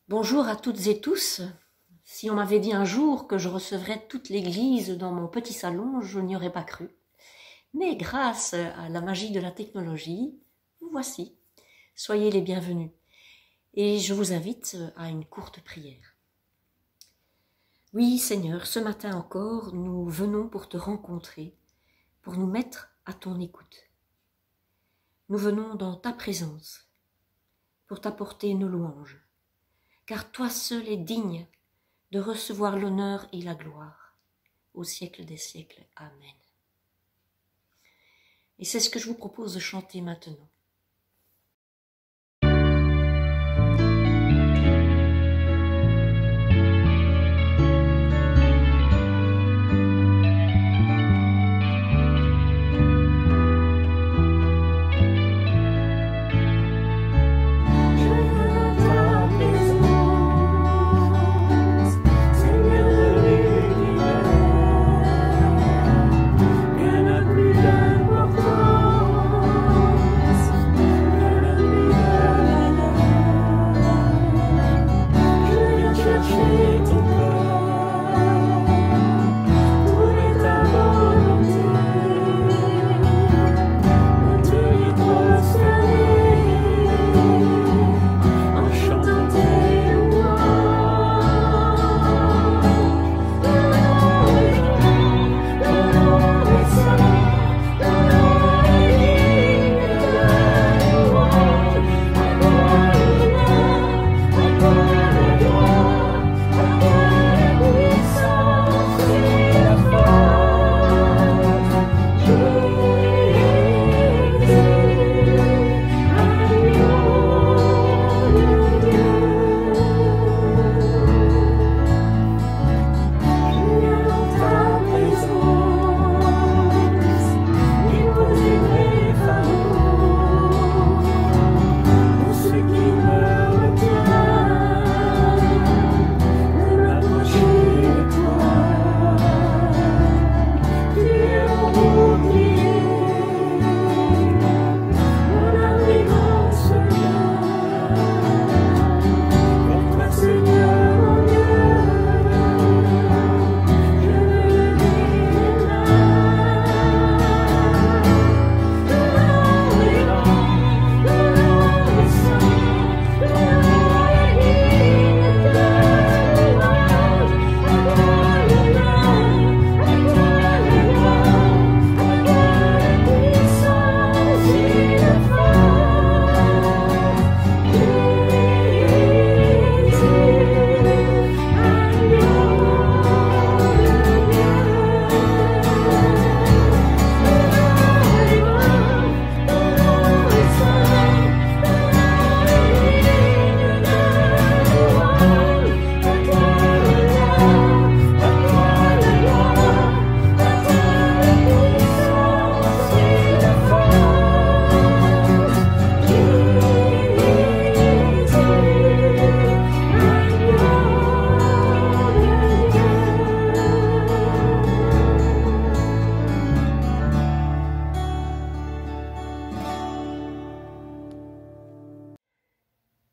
Bonjour à toutes et tous. Si on m'avait dit un jour que je recevrais toute l'église dans mon petit salon, je n'y aurais pas cru. Mais grâce à la magie de la technologie, vous voici. Soyez les bienvenus. Et je vous invite à une courte prière. Oui, Seigneur, ce matin encore, nous venons pour te rencontrer, pour nous mettre à ton écoute. Nous venons dans ta présence, pour t'apporter nos louanges. Car toi seul es digne de recevoir l'honneur et la gloire au siècle des siècles. Amen. Et c'est ce que je vous propose de chanter maintenant.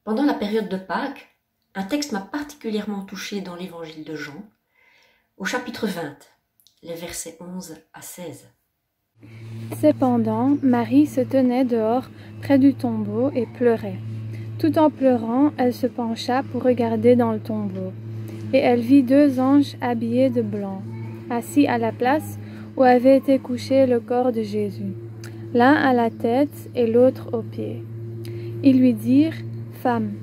Pendant la période de Pâques, un texte m'a particulièrement touchée dans l'évangile de Jean, au chapitre 20, les versets 11 à 16. Cependant, Marie se tenait dehors près du tombeau et pleurait. Tout en pleurant, elle se pencha pour regarder dans le tombeau. Et elle vit deux anges habillés de blanc, assis à la place où avait été couché le corps de Jésus, l'un à la tête et l'autre aux pieds. Ils lui dirent: « Femme,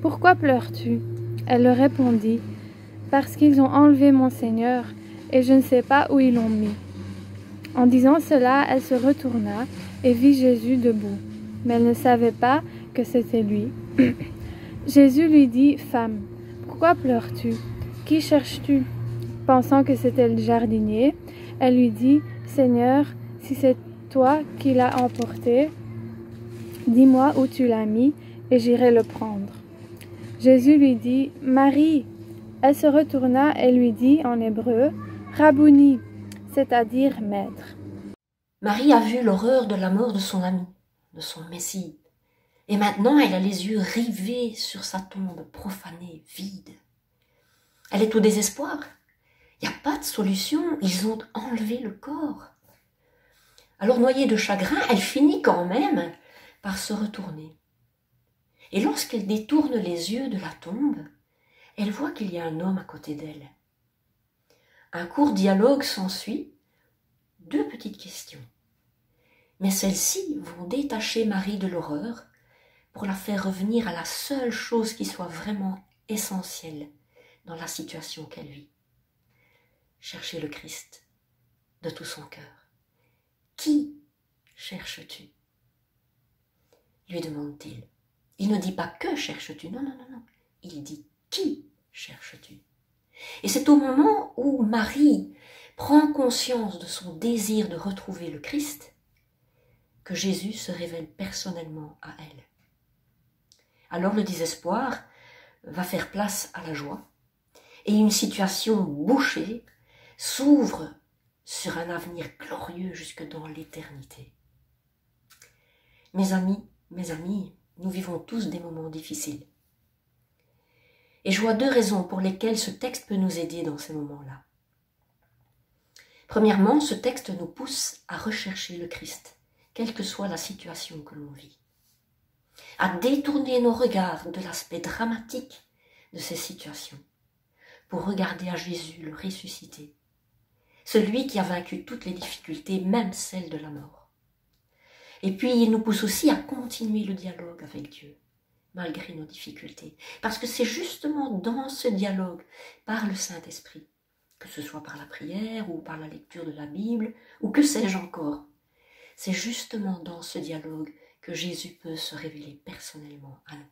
pourquoi pleures-tu » Elle leur répondit: « Parce qu'ils ont enlevé mon Seigneur, et je ne sais pas où ils l'ont mis. » En disant cela, elle se retourna et vit Jésus debout, mais elle ne savait pas que c'était lui. Jésus lui dit: « Femme, pourquoi pleures-tu? Qui cherches-tu » Pensant que c'était le jardinier, elle lui dit: « Seigneur, si c'est toi qui l'as emporté, dis-moi où tu l'as mis, et j'irai le prendre. » Jésus lui dit: « Marie !» Elle se retourna et lui dit en hébreu: « Rabouni !» c'est-à-dire maître. Marie a vu l'horreur de la mort de son ami, de son Messie. Et maintenant, elle a les yeux rivés sur sa tombe profanée, vide. Elle est au désespoir. Il n'y a pas de solution, ils ont enlevé le corps. Alors, noyée de chagrin, elle finit quand même par se retourner. Et lorsqu'elle détourne les yeux de la tombe, elle voit qu'il y a un homme à côté d'elle. Un court dialogue s'ensuit, 2 petites questions. Mais celles-ci vont détacher Marie de l'horreur pour la faire revenir à la seule chose qui soit vraiment essentielle dans la situation qu'elle vit. Chercher le Christ de tout son cœur. Qui cherches-tu? Lui demande-t-il. Il ne dit pas que cherches-tu, non. Il dit qui cherches-tu? Et c'est au moment où Marie prend conscience de son désir de retrouver le Christ que Jésus se révèle personnellement à elle. Alors le désespoir va faire place à la joie et une situation bouchée s'ouvre sur un avenir glorieux jusque dans l'éternité. Mes amis, nous vivons tous des moments difficiles. Et je vois 2 raisons pour lesquelles ce texte peut nous aider dans ces moments-là. Premièrement, ce texte nous pousse à rechercher le Christ, quelle que soit la situation que l'on vit. À détourner nos regards de l'aspect dramatique de ces situations pour regarder à Jésus le ressuscité, celui qui a vaincu toutes les difficultés, même celles de la mort. Et puis il nous pousse aussi à continuer le dialogue avec Dieu, malgré nos difficultés, parce que c'est justement dans ce dialogue, par le Saint-Esprit, que ce soit par la prière ou par la lecture de la Bible, ou que sais-je encore, c'est justement dans ce dialogue que Jésus peut se révéler personnellement à nous.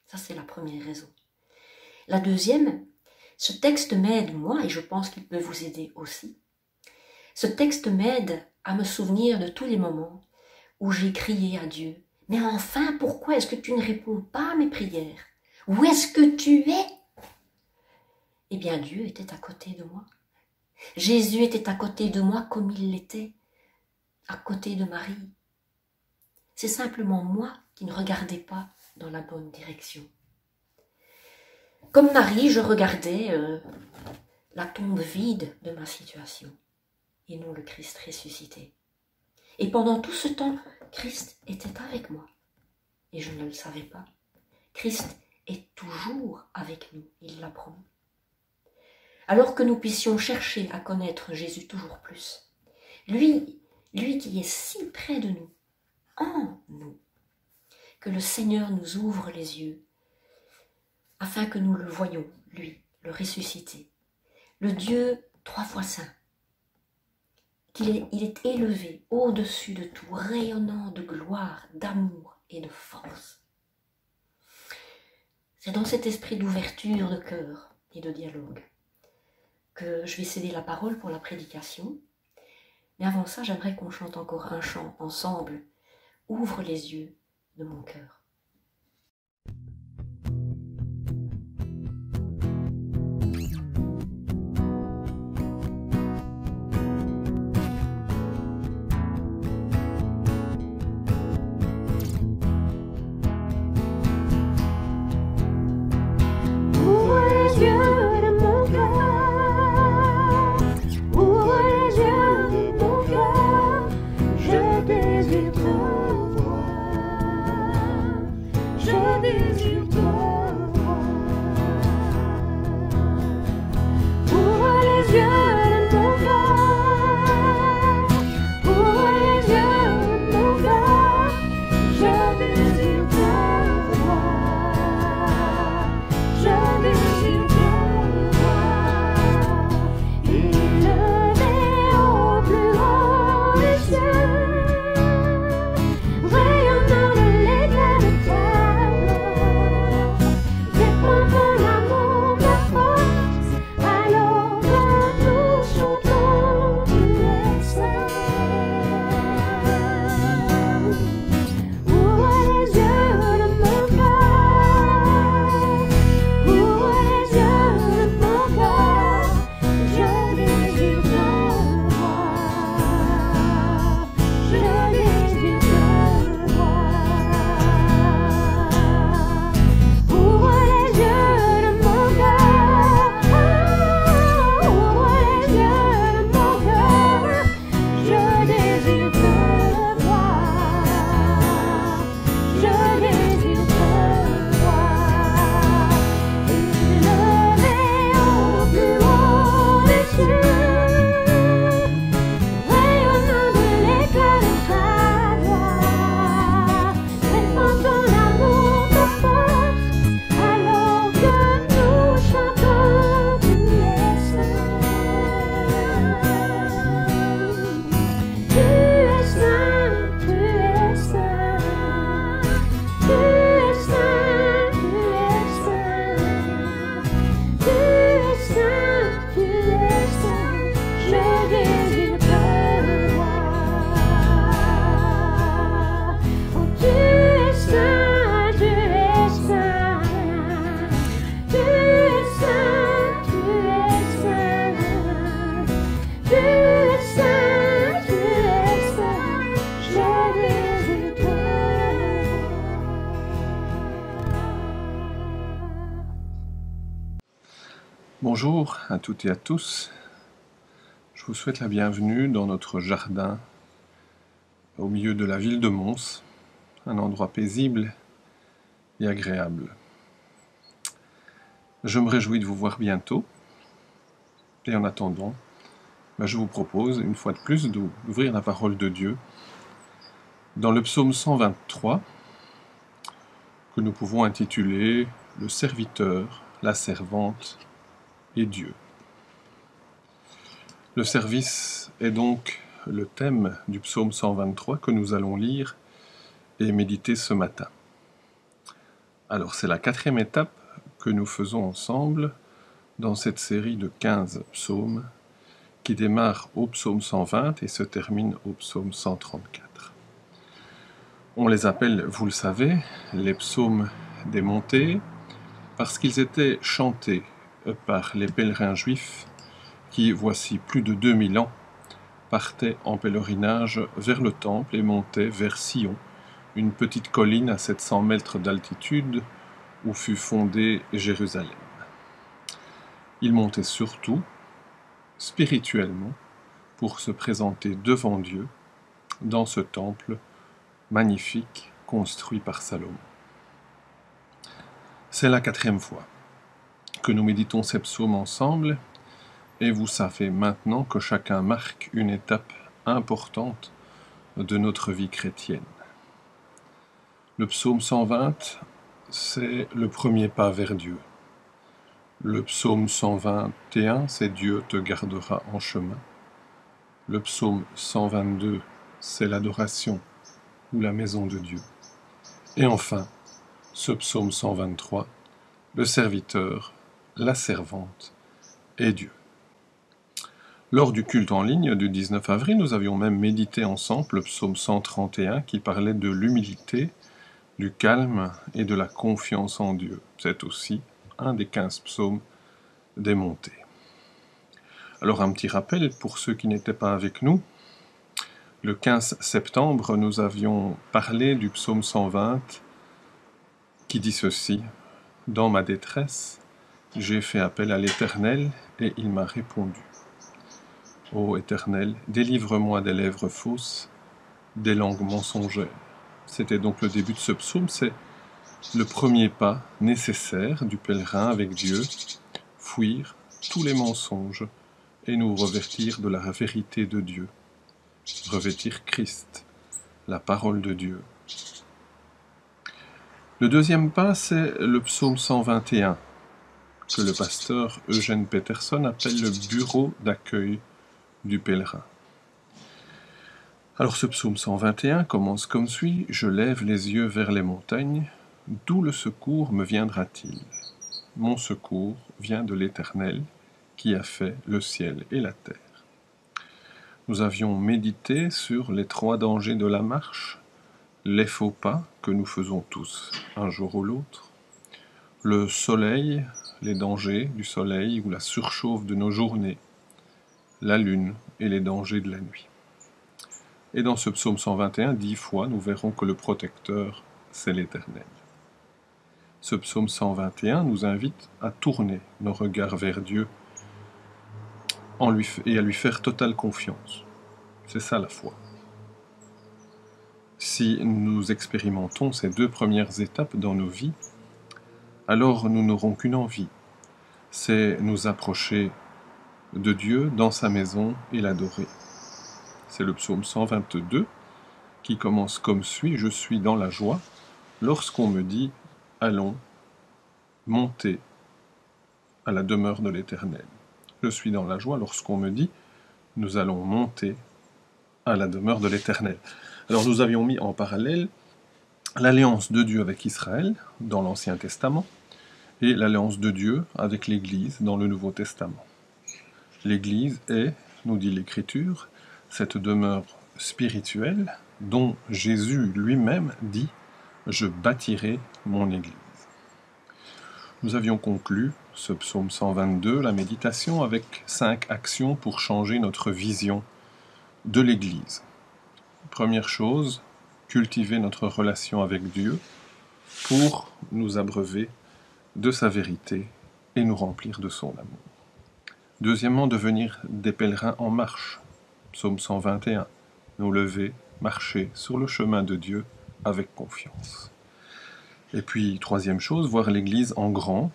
Ça, c'est la première raison. La deuxième, ce texte m'aide, moi, et je pense qu'il peut vous aider aussi. Ce texte m'aide à me souvenir de tous les moments où j'ai crié à Dieu. Mais enfin, pourquoi est-ce que tu ne réponds pas à mes prières? Où est-ce que tu es? Eh bien, Dieu était à côté de moi. Jésus était à côté de moi comme il l'était à côté de Marie. C'est simplement moi qui ne regardais pas dans la bonne direction. Comme Marie, je regardais la tombe vide de ma situation et non le Christ ressuscité. Et pendant tout ce temps, Christ était avec moi et je ne le savais pas. Christ est toujours avec nous, il l'a promis. Alors que nous puissions chercher à connaître Jésus toujours plus, lui qui est si près de nous, en nous, que le Seigneur nous ouvre les yeux afin que nous le voyions, lui, le ressuscité, le Dieu 3 fois saint, il est élevé au-dessus de tout, rayonnant de gloire, d'amour et de force. C'est dans cet esprit d'ouverture de cœur et de dialogue que je vais céder la parole pour la prédication. Mais avant ça, j'aimerais qu'on chante encore un chant ensemble. Ouvre les yeux de mon cœur. Je désire te voir. Bonjour à toutes et à tous. Je vous souhaite la bienvenue dans notre jardin au milieu de la ville de Mons, un endroit paisible et agréable. Je me réjouis de vous voir bientôt et en attendant, je vous propose une fois de plus d'ouvrir la parole de Dieu dans le psaume 123 que nous pouvons intituler « Le serviteur, la servante et Dieu ». Le service est donc le thème du psaume 123 que nous allons lire et méditer ce matin. Alors c'est la 4e étape que nous faisons ensemble dans cette série de 15 psaumes qui démarre au psaume 120 et se termine au psaume 134. On les appelle, vous le savez, les psaumes des montées parce qu'ils étaient chantés par les pèlerins juifs qui, voici plus de 2000 ans, partaient en pèlerinage vers le temple et montaient vers Sion, une petite colline à 700 mètres d'altitude où fut fondée Jérusalem. Ils montaient surtout, spirituellement, pour se présenter devant Dieu dans ce temple magnifique construit par Salomon. C'est la 4e fois que nous méditons ces psaumes ensemble, et vous savez maintenant que chacun marque une étape importante de notre vie chrétienne. Le psaume 120, c'est le premier pas vers Dieu. Le psaume 121, c'est Dieu te gardera en chemin. Le psaume 122, c'est l'adoration ou la maison de Dieu. Et enfin, ce psaume 123, le serviteur, la servante et Dieu. Lors du culte en ligne du 19 avril, nous avions même médité ensemble le psaume 131 qui parlait de l'humilité, du calme et de la confiance en Dieu. C'est aussi un des 15 psaumes des montées. Alors un petit rappel pour ceux qui n'étaient pas avec nous. Le 15 septembre, nous avions parlé du psaume 120 qui dit ceci : « Dans ma détresse, j'ai fait appel à l'Éternel et il m'a répondu. Ô Éternel, délivre-moi des lèvres fausses, des langues mensongères. » C'était donc le début de ce psaume, c'est le premier pas nécessaire du pèlerin avec Dieu, fuir tous les mensonges et nous revêtir de la vérité de Dieu, revêtir Christ, la parole de Dieu. Le deuxième pas, c'est le psaume 121, que le pasteur Eugène Peterson appelle le bureau d'accueil du pèlerin. Alors ce psaume 121 commence comme suit : « Je lève les yeux vers les montagnes, d'où le secours me viendra-t-il ? Mon secours vient de l'Éternel, qui a fait le ciel et la terre. » Nous avions médité sur les 3 dangers de la marche, les faux pas que nous faisons tous, un jour ou l'autre, le soleil, les dangers du soleil ou la surchauffe de nos journées, la lune et les dangers de la nuit. Et dans ce psaume 121, 10 fois, nous verrons que le protecteur, c'est l'Éternel. Ce psaume 121 nous invite à tourner nos regards vers Dieu et à lui faire totale confiance. C'est ça la foi. Si nous expérimentons ces 2 premières étapes dans nos vies, alors nous n'aurons qu'une envie, c'est nous approcher de Dieu dans sa maison et l'adorer. C'est le psaume 122 qui commence comme suit : « Je suis dans la joie lorsqu'on me dit « Allons, montez à la demeure de l'Éternel. » Je suis dans la joie lorsqu'on me dit « Nous allons monter à la demeure de l'Éternel. » Alors nous avions mis en parallèle l'alliance de Dieu avec Israël dans l'Ancien Testament et l'alliance de Dieu avec l'Église dans le Nouveau Testament. L'Église est, nous dit l'Écriture, cette demeure spirituelle dont Jésus lui-même dit « Je bâtirai mon Église ». Nous avions conclu ce psaume 122, la méditation, avec 5 actions pour changer notre vision de l'Église. Première chose, cultiver notre relation avec Dieu pour nous abreuver de sa vérité et nous remplir de son amour. Deuxièmement, devenir des pèlerins en marche. Psaume 121. Nous lever, marcher sur le chemin de Dieu avec confiance. Et puis, troisième chose, voir l'Église en grand,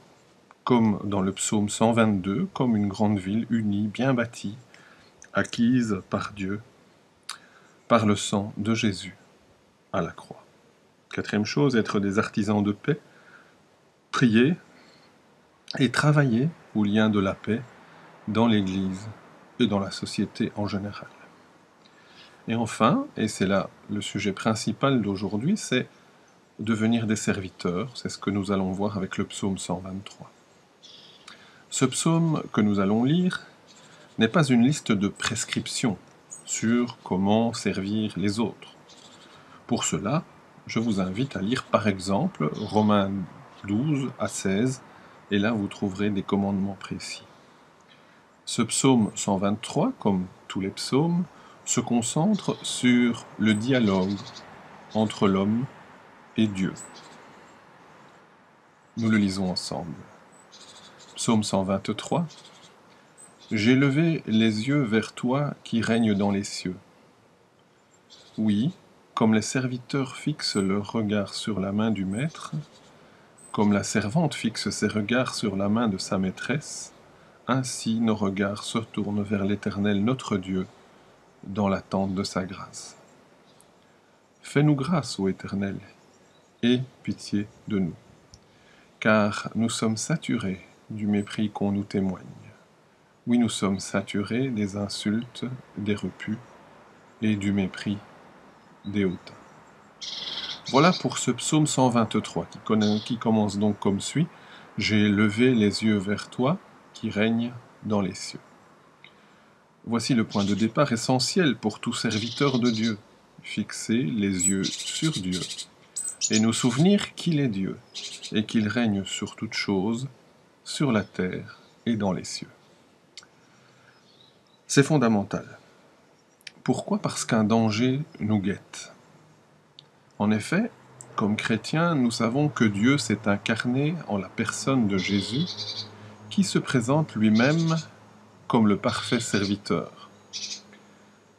comme dans le psaume 122, comme une grande ville unie, bien bâtie, acquise par Dieu, par le sang de Jésus à la croix. Quatrième chose, être des artisans de paix, prier et travailler au lien de la paix dans l'Église et dans la société en général. Et enfin, et c'est là le sujet principal d'aujourd'hui, c'est devenir des serviteurs. C'est ce que nous allons voir avec le psaume 123. Ce psaume que nous allons lire n'est pas une liste de prescriptions sur comment servir les autres. Pour cela, je vous invite à lire par exemple Romains 12 à 16, et là vous trouverez des commandements précis. Ce psaume 123, comme tous les psaumes, se concentre sur le dialogue entre l'homme et Dieu. Nous le lisons ensemble. Psaume 123. J'ai levé les yeux vers toi qui règnes dans les cieux. Oui, comme les serviteurs fixent leur regard sur la main du maître, comme la servante fixe ses regards sur la main de sa maîtresse, ainsi nos regards se tournent vers l'Éternel notre Dieu, dans l'attente de sa grâce. Fais-nous grâce, ô Éternel, et pitié de nous, car nous sommes saturés du mépris qu'on nous témoigne. Oui, nous sommes saturés des insultes, des repus et du mépris des hautains. Voilà pour ce psaume 123 qui commence donc comme suit. J'ai levé les yeux vers toi qui règne dans les cieux. Voici le point de départ essentiel pour tout serviteur de Dieu. Fixer les yeux sur Dieu et nous souvenir qu'il est Dieu et qu'il règne sur toutes choses, sur la terre et dans les cieux. C'est fondamental. Pourquoi ? Parce qu'un danger nous guette. En effet, comme chrétiens, nous savons que Dieu s'est incarné en la personne de Jésus, qui se présente lui-même comme le parfait serviteur.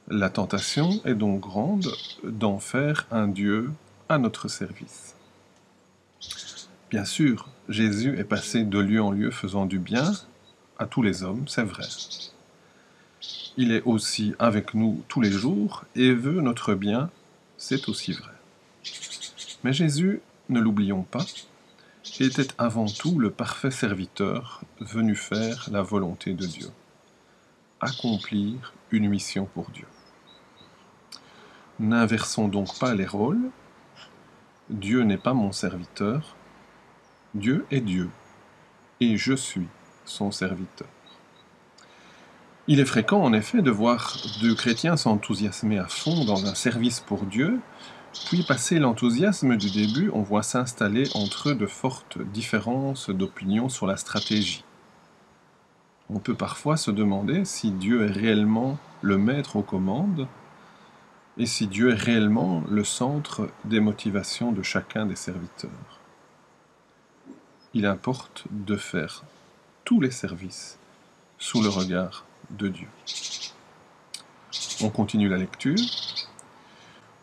La tentation est donc grande d'en faire un Dieu à notre service. Bien sûr, Jésus est passé de lieu en lieu faisant du bien à tous les hommes, c'est vrai. Il est aussi avec nous tous les jours et veut notre bien, c'est aussi vrai. Mais Jésus, ne l'oublions pas, était avant tout le parfait serviteur venu faire la volonté de Dieu, accomplir une mission pour Dieu. N'inversons donc pas les rôles. Dieu n'est pas mon serviteur, Dieu est Dieu, et je suis son serviteur. Il est fréquent, en effet, de voir deux chrétiens s'enthousiasmer à fond dans un service pour Dieu, puis, passé l'enthousiasme du début, on voit s'installer entre eux de fortes différences d'opinion sur la stratégie. On peut parfois se demander si Dieu est réellement le maître aux commandes, et si Dieu est réellement le centre des motivations de chacun des serviteurs. Il importe de faire tous les services sous le regard de Dieu. On continue la lecture.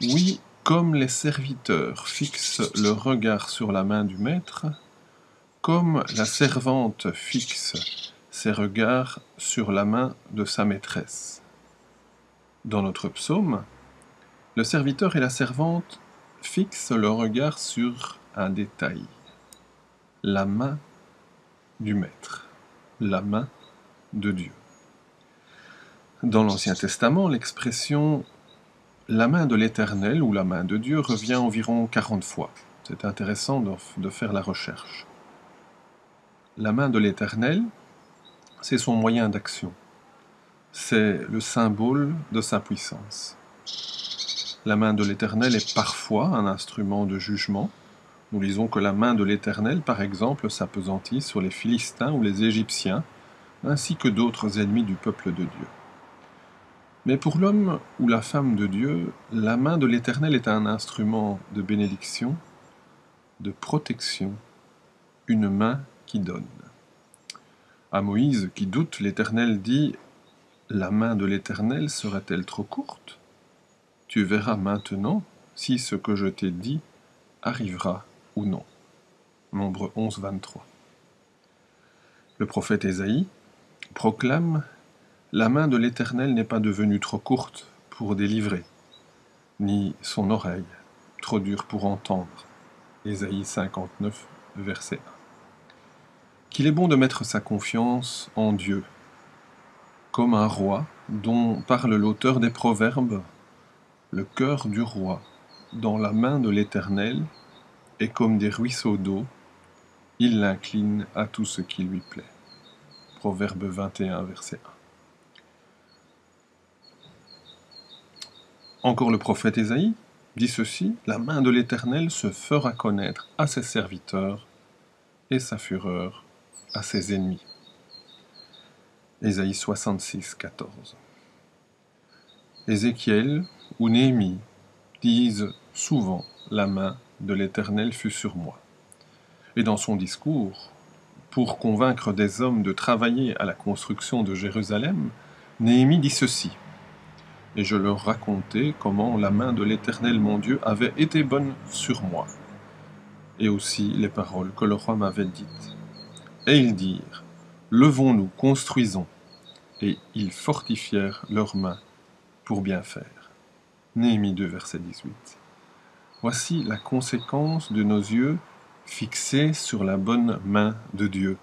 Oui, comme les serviteurs fixent leur regard sur la main du maître, comme la servante fixe ses regards sur la main de sa maîtresse. Dans notre psaume, le serviteur et la servante fixent leur regard sur un détail, la main du maître, la main de Dieu. Dans l'Ancien Testament, l'expression « la main de l'Éternel » ou « la main de Dieu » revient environ 40 fois. C'est intéressant de faire la recherche. La main de l'Éternel, c'est son moyen d'action. C'est le symbole de sa puissance. La main de l'Éternel est parfois un instrument de jugement. Nous lisons que la main de l'Éternel, par exemple, s'appesantit sur les Philistins ou les Égyptiens, ainsi que d'autres ennemis du peuple de Dieu. Mais pour l'homme ou la femme de Dieu, la main de l'Éternel est un instrument de bénédiction, de protection, une main qui donne. À Moïse, qui doute, l'Éternel dit « La main de l'Éternel serait-elle trop courte? Tu verras maintenant si ce que je t'ai dit arrivera ou non. » Nombre 11, 23. Le prophète Ésaïe proclame « La main de l'Éternel n'est pas devenue trop courte pour délivrer, ni son oreille trop dure pour entendre. » Ésaïe 59, verset 1. Qu'il est bon de mettre sa confiance en Dieu, comme un roi dont parle l'auteur des Proverbes. Le cœur du roi, dans la main de l'Éternel, est comme des ruisseaux d'eau, il l'incline à tout ce qui lui plaît. Proverbe 21, verset 1. Encore le prophète Ésaïe dit ceci, « La main de l'Éternel se fera connaître à ses serviteurs et sa fureur à ses ennemis. » Ésaïe 66, 14. Ézéchiel ou Néhémie disent souvent « La main de l'Éternel fut sur moi ». Et dans son discours, pour convaincre des hommes de travailler à la construction de Jérusalem, Néhémie dit ceci « Et je leur racontai comment la main de l'Éternel mon Dieu avait été bonne sur moi, et aussi les paroles que le roi m'avait dites. Et ils dirent « Levons-nous, construisons ». Et ils fortifièrent leurs mains pour bien faire. Néhémie 2, verset 18. Voici la conséquence de nos yeux fixés sur la bonne main de Dieu.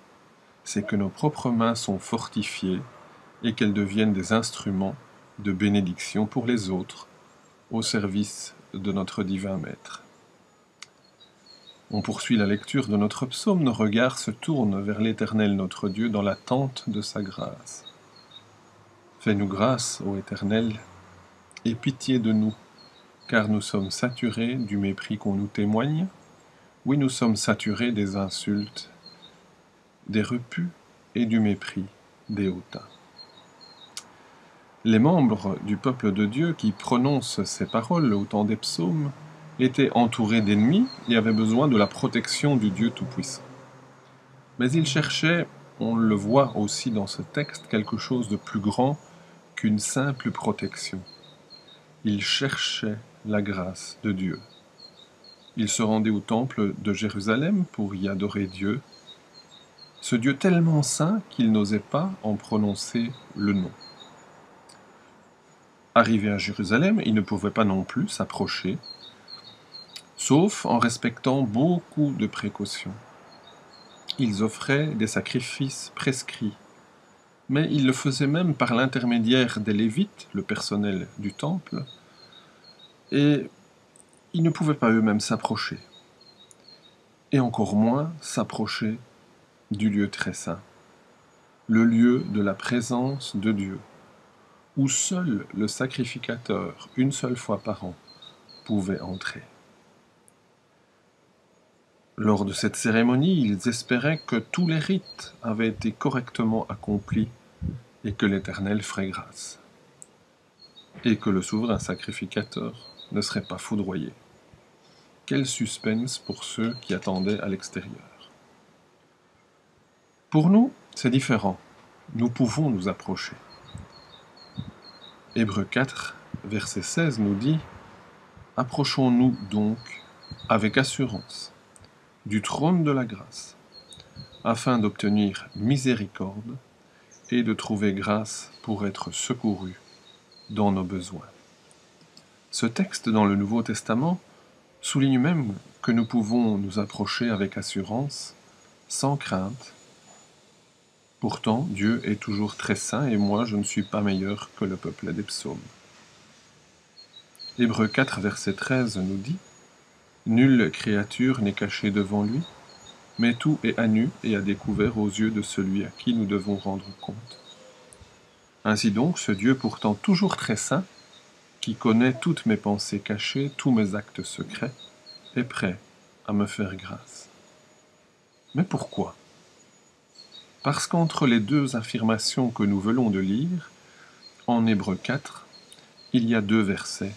C'est que nos propres mains sont fortifiées et qu'elles deviennent des instruments de bénédiction pour les autres, au service de notre divin Maître. On poursuit la lecture de notre psaume, nos regards se tournent vers l'Éternel notre Dieu dans l'attente de sa grâce. Fais-nous grâce, ô Éternel, et pitié de nous, car nous sommes saturés du mépris qu'on nous témoigne. Oui, nous sommes saturés des insultes, des repus et du mépris des hautains. Les membres du peuple de Dieu qui prononcent ces paroles au temps des psaumes étaient entourés d'ennemis et avaient besoin de la protection du Dieu Tout-Puissant. Mais ils cherchaient, on le voit aussi dans ce texte, quelque chose de plus grand qu'une simple protection. Ils cherchaient la grâce de Dieu. Ils se rendaient au temple de Jérusalem pour y adorer Dieu, ce Dieu tellement saint qu'ils n'osaient pas en prononcer le nom. Arrivés à Jérusalem, ils ne pouvaient pas non plus s'approcher, sauf en respectant beaucoup de précautions. Ils offraient des sacrifices prescrits, mais ils le faisaient même par l'intermédiaire des Lévites, le personnel du temple, et ils ne pouvaient pas eux-mêmes s'approcher, et encore moins s'approcher du lieu très saint, le lieu de la présence de Dieu, où seul le sacrificateur, une seule fois par an, pouvait entrer. Lors de cette cérémonie, ils espéraient que tous les rites avaient été correctement accomplis et que l'Éternel ferait grâce, et que le souverain sacrificateur ne serait pas foudroyé. Quel suspense pour ceux qui attendaient à l'extérieur. Pour nous, c'est différent. Nous pouvons nous approcher. Hébreux 4, verset 16 nous dit « Approchons-nous donc avec assurance du trône de la grâce, afin d'obtenir miséricorde et de trouver grâce pour être secourus dans nos besoins. » Ce texte dans le Nouveau Testament souligne même que nous pouvons nous approcher avec assurance, sans crainte. Pourtant, Dieu est toujours très saint et moi je ne suis pas meilleur que le peuple des psaumes. Hébreux 4, verset 13 nous dit « Nulle créature n'est cachée devant lui, mais tout est à nu et à découvert aux yeux de celui à qui nous devons rendre compte. » Ainsi donc, ce Dieu pourtant toujours très saint, qui connaît toutes mes pensées cachées, tous mes actes secrets, est prêt à me faire grâce. Mais pourquoi ? Parce qu'entre les deux affirmations que nous venons de lire, en Hébreux 4, il y a deux versets,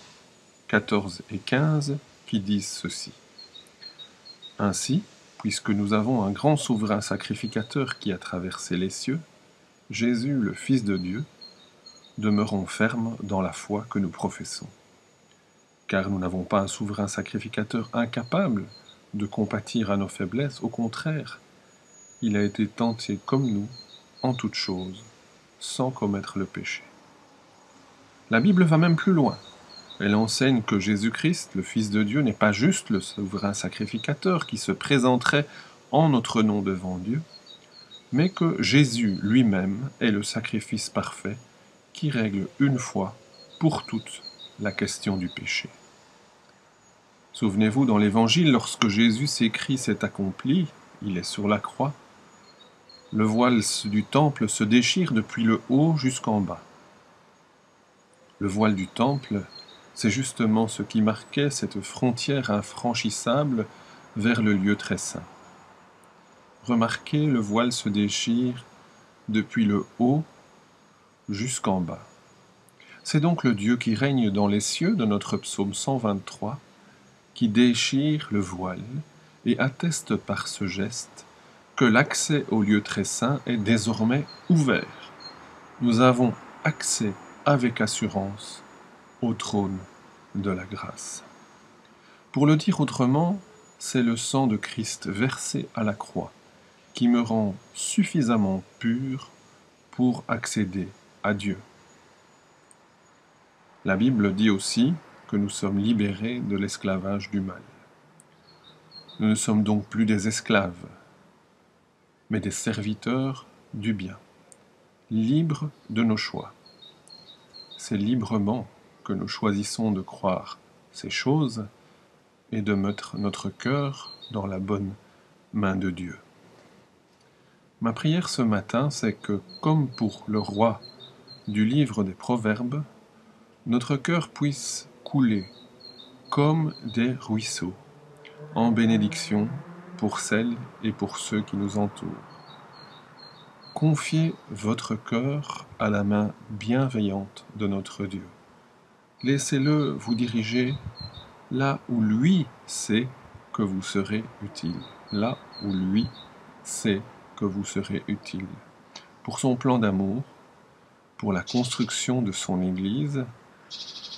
14 et 15, qui disent ceci. Ainsi, puisque nous avons un grand souverain sacrificateur qui a traversé les cieux, Jésus, le Fils de Dieu, demeurons fermes dans la foi que nous professons. Car nous n'avons pas un souverain sacrificateur incapable de compatir à nos faiblesses, au contraire, il a été tenté comme nous, en toutes choses, sans commettre le péché. La Bible va même plus loin. Elle enseigne que Jésus-Christ, le Fils de Dieu, n'est pas juste le souverain sacrificateur qui se présenterait en notre nom devant Dieu, mais que Jésus lui-même est le sacrifice parfait qui règle une fois pour toutes la question du péché. Souvenez-vous, dans l'Évangile, lorsque Jésus s'écrie « c'est accompli », il est sur la croix, le voile du temple se déchire depuis le haut jusqu'en bas. Le voile du temple, c'est justement ce qui marquait cette frontière infranchissable vers le lieu très saint. Remarquez, le voile se déchire depuis le haut jusqu'en bas. C'est donc le Dieu qui règne dans les cieux de notre psaume 123 qui déchire le voile et atteste par ce geste que l'accès au lieu très saint est désormais ouvert. Nous avons accès avec assurance au trône de la grâce. Pour le dire autrement, c'est le sang de Christ versé à la croix qui me rend suffisamment pur pour accéder à Dieu. La Bible dit aussi que nous sommes libérés de l'esclavage du mal. Nous ne sommes donc plus des esclaves, mais des serviteurs du bien, libres de nos choix. C'est librement que nous choisissons de croire ces choses et de mettre notre cœur dans la bonne main de Dieu. Ma prière ce matin, c'est que, comme pour le roi du livre des Proverbes, notre cœur puisse couler comme des ruisseaux, en bénédiction pour celles et pour ceux qui nous entourent. Confiez votre cœur à la main bienveillante de notre Dieu. Laissez-le vous diriger là où lui sait que vous serez utile. Là où lui sait que vous serez utile. Pour son plan d'amour, pour la construction de son Église,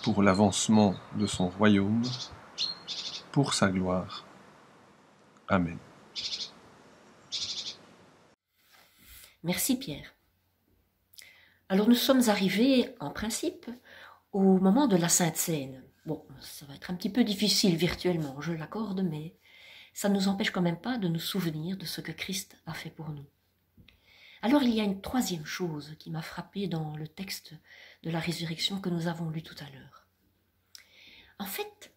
pour l'avancement de son royaume, pour sa gloire. Amen. Merci Pierre. Alors nous sommes arrivés, en principe, au moment de la Sainte Seine. Bon, ça va être un petit peu difficile virtuellement, je l'accorde, mais ça ne nous empêche quand même pas de nous souvenir de ce que Christ a fait pour nous. Alors il y a une troisième chose qui m'a frappée dans le texte de la résurrection que nous avons lu tout à l'heure. En fait,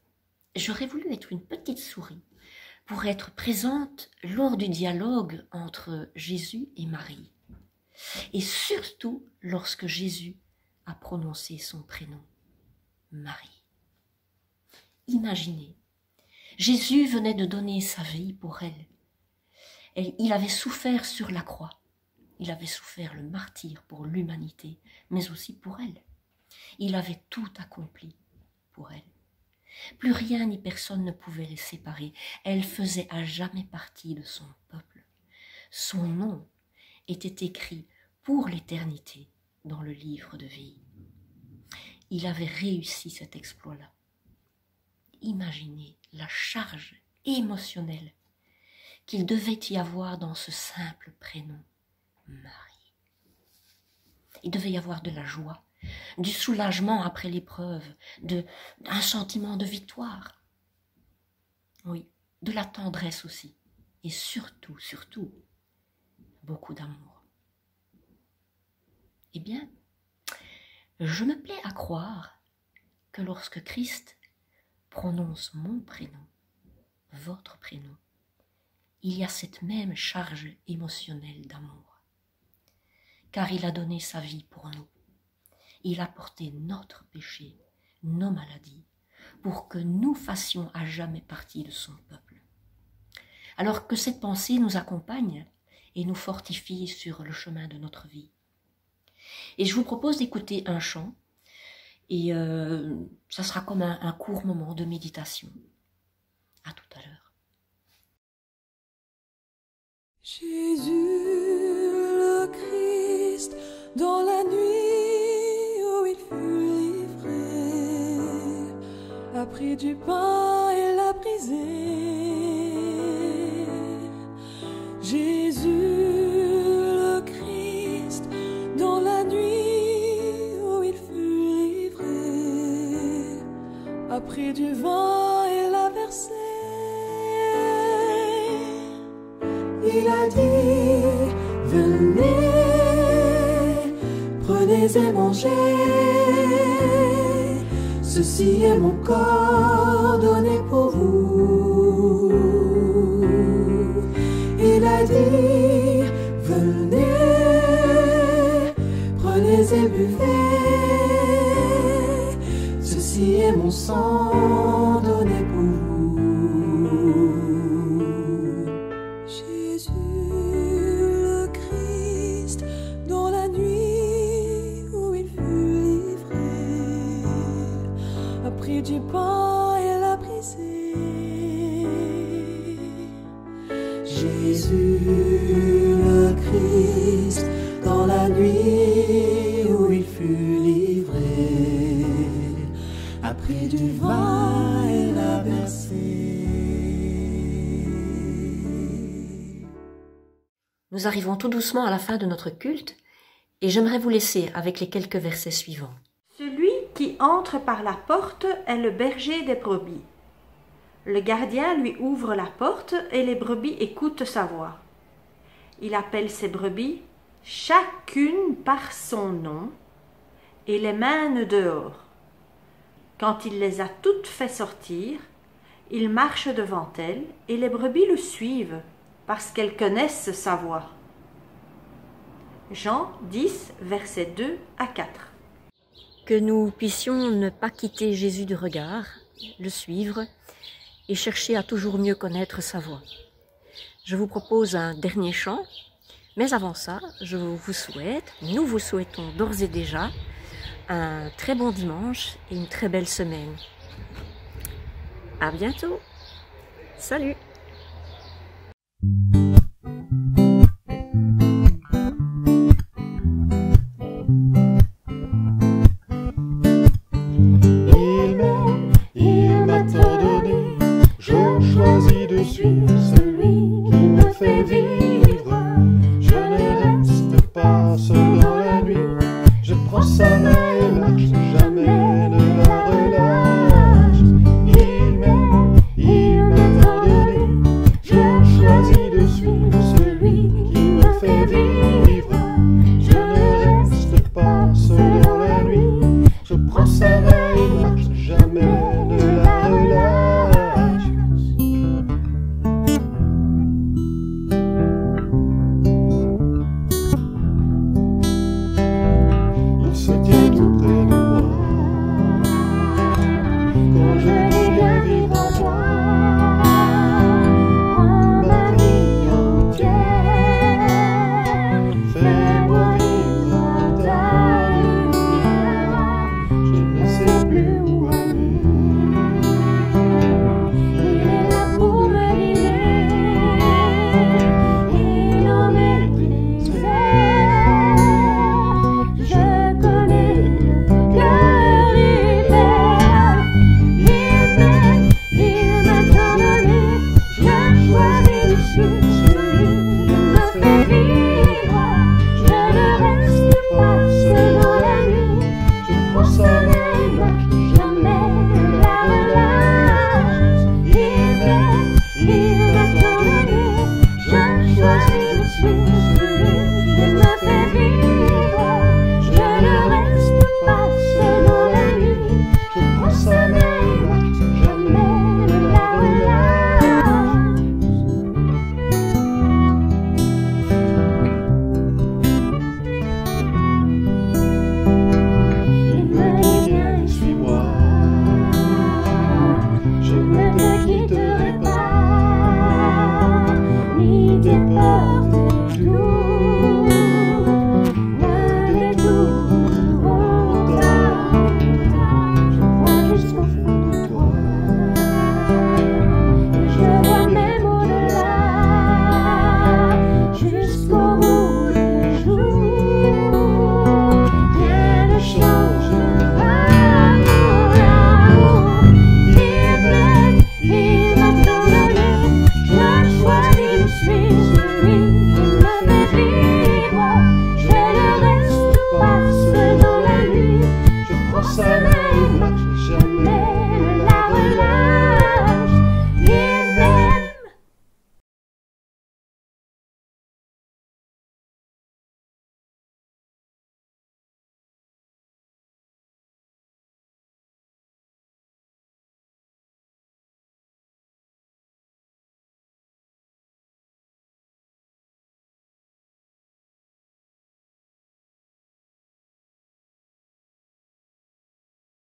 j'aurais voulu être une petite souris pour être présente lors du dialogue entre Jésus et Marie. Et surtout lorsque Jésus a prononcé son prénom, Marie. Imaginez, Jésus venait de donner sa vie pour elle. Il avait souffert sur la croix. Il avait souffert le martyre pour l'humanité, mais aussi pour elle. Il avait tout accompli pour elle. Plus rien ni personne ne pouvait les séparer. Elle faisait à jamais partie de son peuple. Son nom était écrit pour l'éternité dans le livre de vie. Il avait réussi cet exploit-là. Imaginez la charge émotionnelle qu'il devait y avoir dans ce simple prénom, Marie. Il devait y avoir de la joie, du soulagement après l'épreuve, un sentiment de victoire. Oui, de la tendresse aussi. Et surtout, beaucoup d'amour. Eh bien, je me plais à croire que lorsque Christ prononce mon prénom, votre prénom, il y a cette même charge émotionnelle d'amour. Car il a donné sa vie pour nous. Il a porté notre péché, nos maladies, pour que nous fassions à jamais partie de son peuple. Alors que cette pensée nous accompagne et nous fortifie sur le chemin de notre vie. Et je vous propose d'écouter un chant, et ça sera comme un court moment de méditation. À tout à l'heure. Jésus le Christ, dans la nuit où il fut livré, a pris du pain et l'a brisé. Jésus le Christ, dans la nuit où il fut livré, a pris du vin et l'a versé. Il a dit, venez, prenez et mangez, ceci est mon corps donné pour vous. Il a dit, venez, prenez et buvez, ceci est mon sang donné pour vous. Du pain et l'a brisé. Jésus le Christ, dans la nuit où il fut livré, a pris du vin et l'a versé. Nous arrivons tout doucement à la fin de notre culte et j'aimerais vous laisser avec les quelques versets suivants. Celui qui entre par la porte est le berger des brebis. Le gardien lui ouvre la porte et les brebis écoutent sa voix. Il appelle ses brebis, chacune par son nom, et les mène dehors. Quand il les a toutes fait sortir, il marche devant elles et les brebis le suivent parce qu'elles connaissent sa voix. Jean 10, versets 2 à 4. Que nous puissions ne pas quitter Jésus du regard, le suivre et chercher à toujours mieux connaître sa voix. Je vous propose un dernier chant, mais avant ça, nous vous souhaitons d'ores et déjà un très bon dimanche et une très belle semaine. À bientôt. Salut. Suivre celui qui me fait vivre. Je ne reste pas seul dans la nuit. Je prends sa main et marche, jamais ne la relâche. Il m'est ordonné. Je choisis de suivre celui qui me fait vivre. Je ne reste pas seul dans la nuit. Je prends sa main et marche, jamais ne la relâche. Il m'a donné, je choisis.